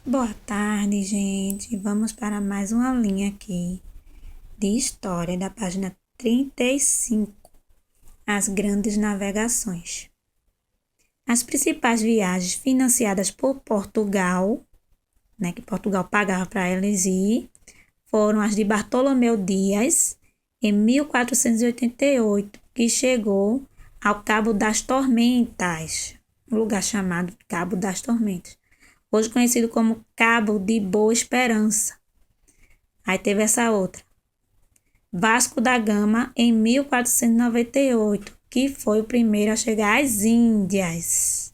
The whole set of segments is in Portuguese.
Boa tarde, gente. Vamos para mais uma linha aqui de história da página 35. As grandes navegações. As principais viagens financiadas por Portugal, que Portugal pagava para eles ir, foram as de Bartolomeu Dias, em 1488, que chegou ao Cabo das Tormentas, um lugar chamado Cabo das Tormentas, hoje conhecido como Cabo de Boa Esperança. Aí teve essa outra. Vasco da Gama, em 1498, que foi o primeiro a chegar às Índias.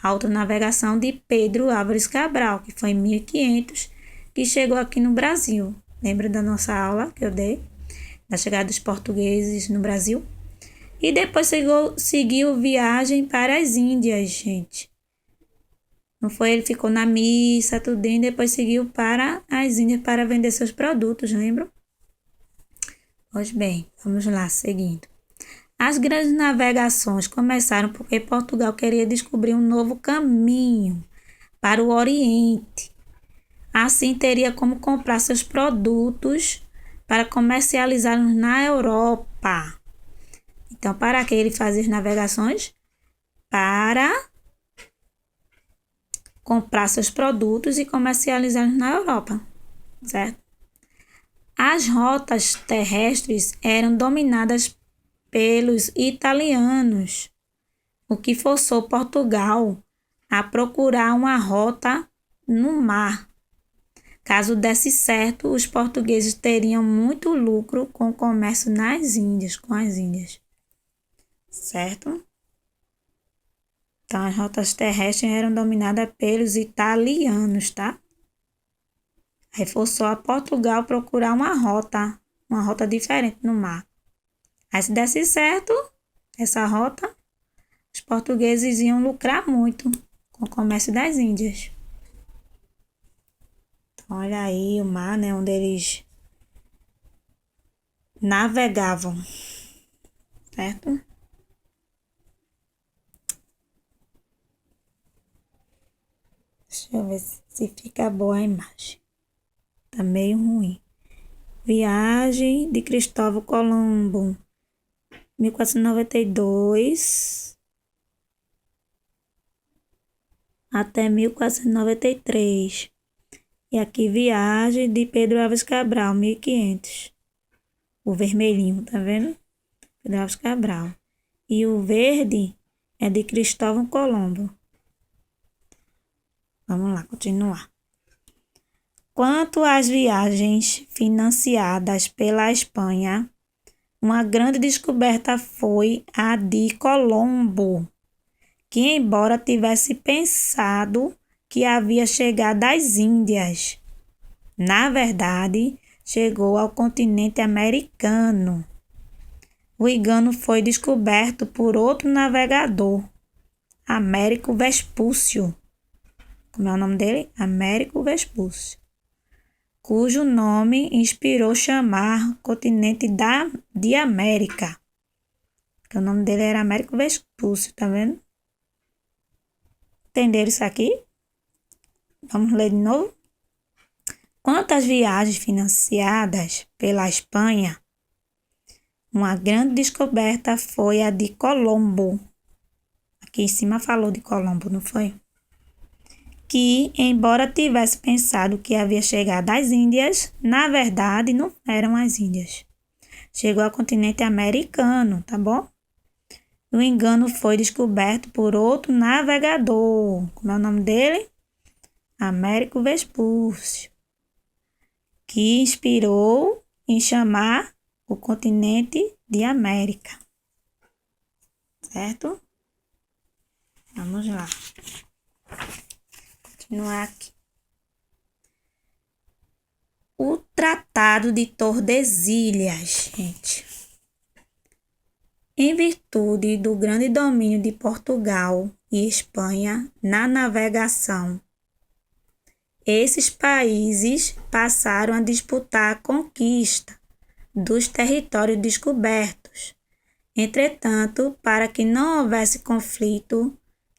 A outra navegação de Pedro Álvares Cabral, que foi em 1500, que chegou aqui no Brasil. Lembra da nossa aula que eu dei? Da chegada dos portugueses no Brasil? E depois seguiu viagem para as Índias, gente. Não foi? Ele ficou na missa, tudo, e depois seguiu para as Índias para vender seus produtos, lembram? Pois bem, vamos lá, seguindo. As grandes navegações começaram porque Portugal queria descobrir um novo caminho para o Oriente. Assim, teria como comprar seus produtos para comercializá-los na Europa. Então, para que ele fazia as navegações? Para comprar seus produtos e comercializá-los na Europa, certo? As rotas terrestres eram dominadas pelos italianos, o que forçou Portugal a procurar uma rota no mar. Caso desse certo, os portugueses teriam muito lucro com o comércio nas Índias, com as Índias, certo? Então, as rotas terrestres eram dominadas pelos italianos, tá? Aí forçou a Portugal procurar uma rota diferente no mar. Aí, se desse certo, essa rota, os portugueses iam lucrar muito com o comércio das Índias. Então, olha aí o mar, onde eles navegavam, certo? Deixa eu ver se fica boa a imagem. Tá meio ruim. Viagem de Cristóvão Colombo, 1492 até 1493. E aqui viagem de Pedro Álvares Cabral, 1500. O vermelhinho, tá vendo? Pedro Álvares Cabral. E o verde é de Cristóvão Colombo. Vamos lá, continuar. Quanto às viagens financiadas pela Espanha, uma grande descoberta foi a de Colombo, que, embora tivesse pensado que havia chegado às Índias, na verdade, chegou ao continente americano. O engano foi descoberto por outro navegador, Américo Vespúcio. Como é o nome dele? Américo Vespúcio, cujo nome inspirou chamar continente de América. Que o nome dele era Américo Vespúcio, tá vendo? Entenderam isso aqui? Vamos ler de novo? Quanto às viagens financiadas pela Espanha, uma grande descoberta foi a de Colombo. Aqui em cima falou de Colombo, não foi? Que, embora tivesse pensado que havia chegado às Índias, na verdade não eram as Índias. Chegou ao continente americano, tá bom? O engano foi descoberto por outro navegador. Como é o nome dele? Américo Vespúcio, que inspirou em chamar o continente de América. Certo? Vamos lá. Continuar aqui. O Tratado de Tordesilhas, gente. Em virtude do grande domínio de Portugal e Espanha na navegação, esses países passaram a disputar a conquista dos territórios descobertos. Entretanto, para que não houvesse conflito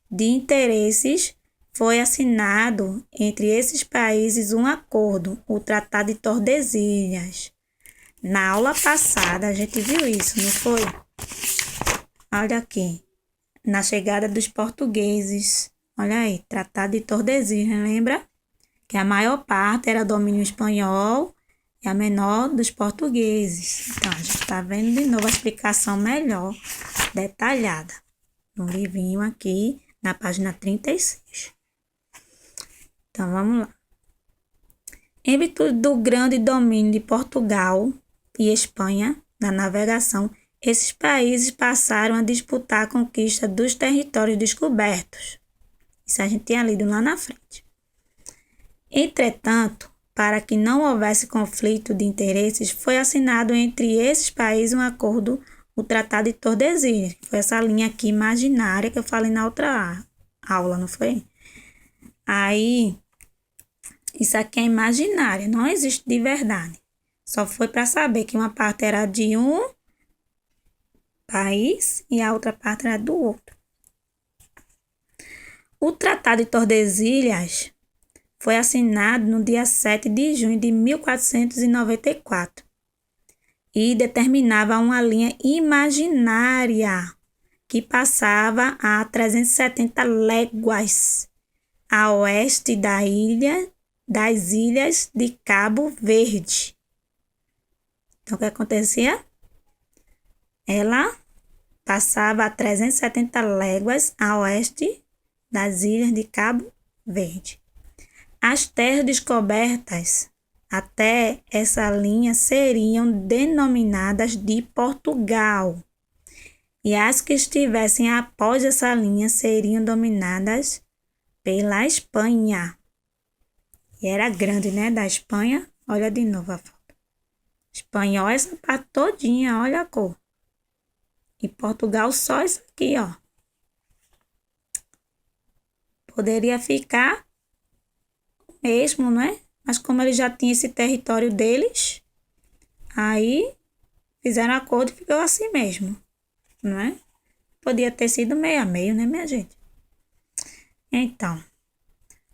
de interesses, foi assinado entre esses países um acordo, o Tratado de Tordesilhas. Na aula passada a gente viu isso, não foi? Olha aqui, na chegada dos portugueses, olha aí, Tratado de Tordesilhas, lembra? Que a maior parte era domínio espanhol e a menor dos portugueses. Então, a gente está vendo de novo a explicação melhor, detalhada, no livrinho aqui, na página 36. Então, vamos lá. Em virtude do grande domínio de Portugal e Espanha na navegação, esses países passaram a disputar a conquista dos territórios descobertos. Isso a gente tinha lido lá na frente. Entretanto, para que não houvesse conflito de interesses, foi assinado entre esses países um acordo, o Tratado de Tordesilhas, que foi essa linha aqui imaginária que eu falei na outra aula, não foi? Aí, isso aqui é imaginária, não existe de verdade. Só foi para saber que uma parte era de um país e a outra parte era do outro. O Tratado de Tordesilhas foi assinado no dia 7 de junho de 1494 e determinava uma linha imaginária que passava a 370 léguas a oeste das ilhas de Cabo Verde. Então, o que acontecia? Ela passava a 370 léguas a oeste das ilhas de Cabo Verde. As terras descobertas até essa linha seriam denominadas de Portugal, e as que estivessem após essa linha seriam dominadas pela Espanha. E era grande, né, da Espanha. Olha de novo a foto. Espanhol, essa parte todinha, olha a cor. E Portugal só isso aqui, ó. Poderia ficar mesmo, né? Mas como eles já tinham esse território deles, aí fizeram acordo e ficou assim mesmo, não é? Podia ter sido meio a meio, né, minha gente? Então,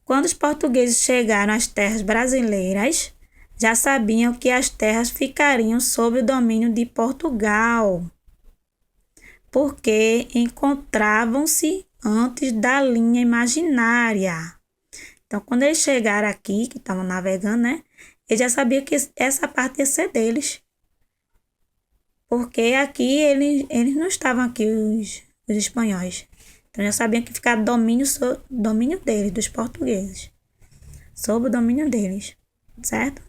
quando os portugueses chegaram às terras brasileiras, já sabiam que as terras ficariam sob o domínio de Portugal, porque encontravam-se antes da linha imaginária. Então, quando eles chegaram aqui, que estavam navegando, né? Eles já sabiam que essa parte ia ser deles. Porque aqui eles não estavam aqui, os espanhóis. Então, já sabiam que ficava domínio deles, dos portugueses. Sob o domínio deles, certo?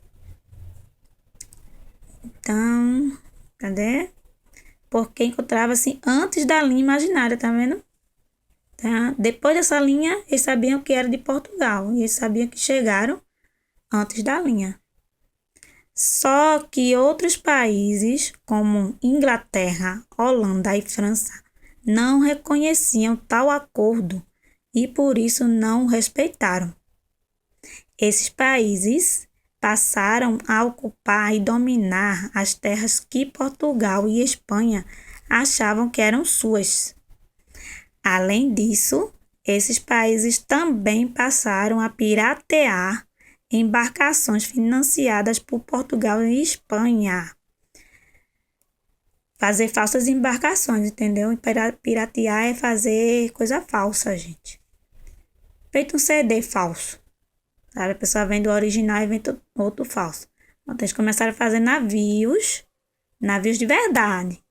Então, cadê? Porque encontrava-se antes da linha imaginária, tá vendo? Tá? Depois dessa linha, eles sabiam que era de Portugal. E eles sabiam que chegaram antes da linha. Só que outros países, como Inglaterra, Holanda e França, não reconheciam tal acordo e por isso não o respeitaram. Esses países passaram a ocupar e dominar as terras que Portugal e Espanha achavam que eram suas. Além disso, esses países também passaram a piratear embarcações financiadas por Portugal e Espanha. Fazer falsas embarcações, entendeu? Piratear é fazer coisa falsa, gente. Feito um CD falso. Sabe? A pessoa vende o original e vende outro falso. Então, eles começaram a fazer navios de verdade.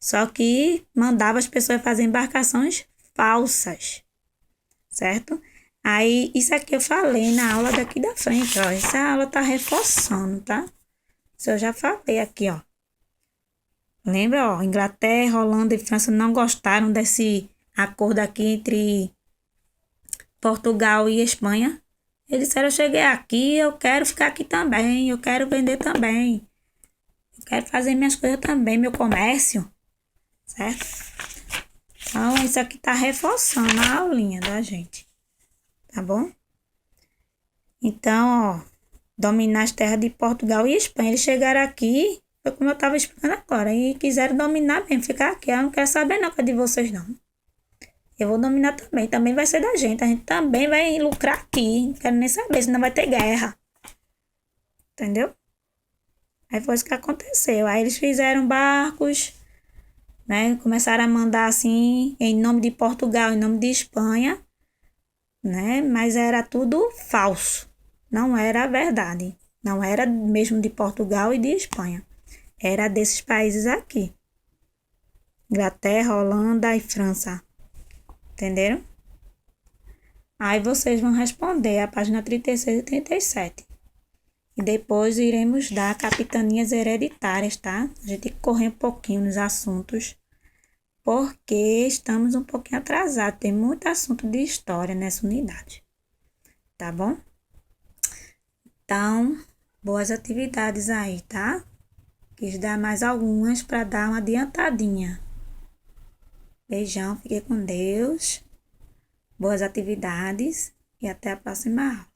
Só que mandava as pessoas fazer embarcações falsas, certo? Aí, isso aqui eu falei na aula daqui da frente, ó. Essa aula tá reforçando, tá? Isso eu já falei aqui, ó. Lembra, ó, Inglaterra, Holanda e França não gostaram desse acordo aqui entre Portugal e Espanha. Eles disseram, eu cheguei aqui, eu quero ficar aqui também, eu quero vender também. Eu quero fazer minhas coisas também, meu comércio. Certo? Então, isso aqui tá reforçando a aulinha da gente. Tá bom? Então, ó, dominar as terras de Portugal e Espanha. Eles chegaram aqui, foi como eu tava explicando agora, e quiseram dominar mesmo, ficar aqui. Eu não quero saber não que é de vocês, não. Eu vou dominar também. Também vai ser da gente. A gente também vai lucrar aqui. Não quero nem saber, senão vai ter guerra. Entendeu? Aí foi isso que aconteceu. Aí eles fizeram barcos, né? Começaram a mandar assim, em nome de Portugal, em nome de Espanha, né? Mas era tudo falso. Não era a verdade. Não era mesmo de Portugal e de Espanha. Era desses países aqui. Inglaterra, Holanda e França. Entenderam? Aí vocês vão responder a página 36 e 37. E depois iremos dar capitanias hereditárias, tá? A gente tem que correr um pouquinho nos assuntos, porque estamos um pouquinho atrasados. Tem muito assunto de história nessa unidade. Tá bom? Então, boas atividades aí, tá? Quis dar mais algumas para dar uma adiantadinha. Beijão, fique com Deus. Boas atividades e até a próxima aula.